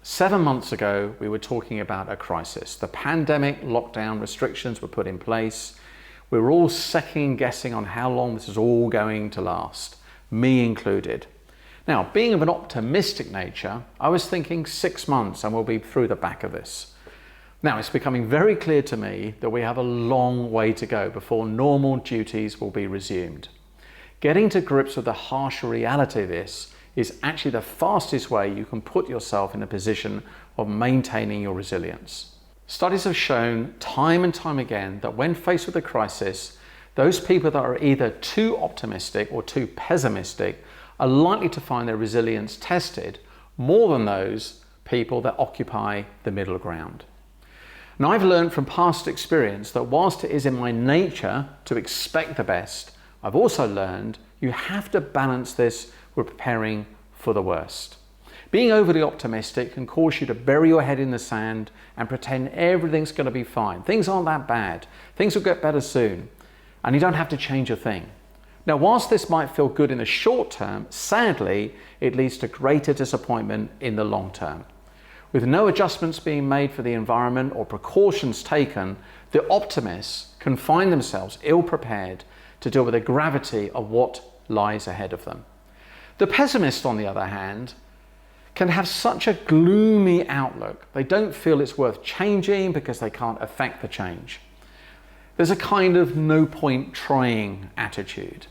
7 months ago, we were talking about a crisis. The pandemic, lockdown, restrictions were put in place. We were all second guessing on how long this is all going to last, me included. Now, being of an optimistic nature, I was thinking 6 months and we'll be through the back of this. Now, it's becoming very clear to me that we have a long way to go before normal duties will be resumed. Getting to grips with the harsh reality of this is actually the fastest way you can put yourself in a position of maintaining your resilience. Studies have shown time and time again that when faced with a crisis, those people that are either too optimistic or too pessimistic are likely to find their resilience tested more than those people that occupy the middle ground. Now, I've learned from past experience that whilst it is in my nature to expect the best, I've also learned you have to balance this with preparing for the worst. Being overly optimistic can cause you to bury your head in the sand and pretend everything's going to be fine. Things aren't that bad. Things will get better soon. And you don't have to change a thing. Now, whilst this might feel good in the short term, sadly, it leads to greater disappointment in the long term. With no adjustments being made for the environment or precautions taken, the optimists can find themselves ill-prepared to deal with the gravity of what lies ahead of them. The pessimist, on the other hand, can have such a gloomy outlook. They don't feel it's worth changing because they can't affect the change. There's a kind of no point trying attitude.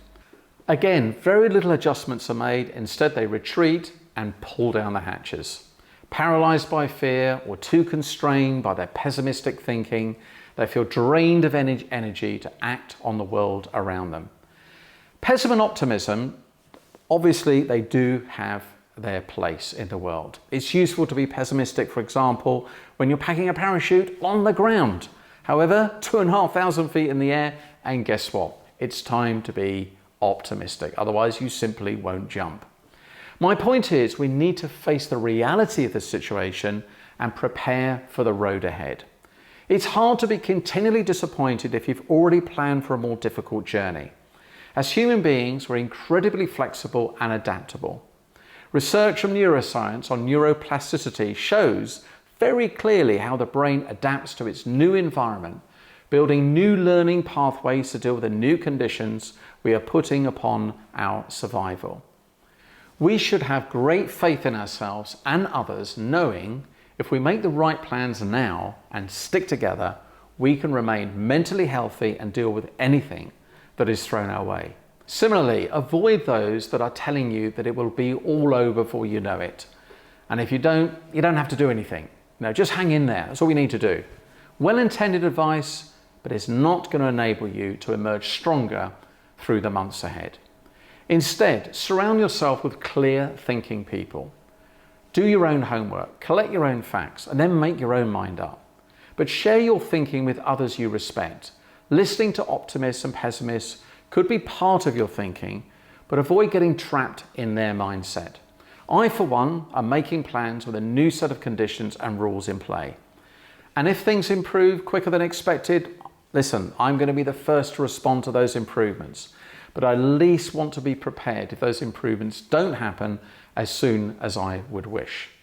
Again, very little adjustments are made. Instead, they retreat and pull down the hatches. Paralyzed by fear or too constrained by their pessimistic thinking, they feel drained of energy to act on the world around them. Pessimism and optimism, obviously, they do have their place in the world. It's useful to be pessimistic, for example, when you're packing a parachute on the ground. However, 2,500 feet in the air, and guess what? It's time to be optimistic. Otherwise, you simply won't jump. My point is, we need to face the reality of the situation and prepare for the road ahead. It's hard to be continually disappointed if you've already planned for a more difficult journey. As human beings, we're incredibly flexible and adaptable. Research from neuroscience on neuroplasticity shows very clearly how the brain adapts to its new environment, building new learning pathways to deal with the new conditions we are putting upon our survival. We should have great faith in ourselves and others, knowing if we make the right plans now and stick together, we can remain mentally healthy and deal with anything that is thrown our way. Similarly, avoid those that are telling you that it will be all over before you know it. And if you don't have to do anything. No, just hang in there. That's all we need to do. Well-intended advice, but it's not going to enable you to emerge stronger through the months ahead. Instead, surround yourself with clear thinking people. Do your own homework, collect your own facts, and then make your own mind up. But share your thinking with others you respect. Listening to optimists and pessimists could be part of your thinking, but avoid getting trapped in their mindset. I, for one, am making plans with a new set of conditions and rules in play. And if things improve quicker than expected, listen, I'm going to be the first to respond to those improvements. But I at least want to be prepared if those improvements don't happen as soon as I would wish.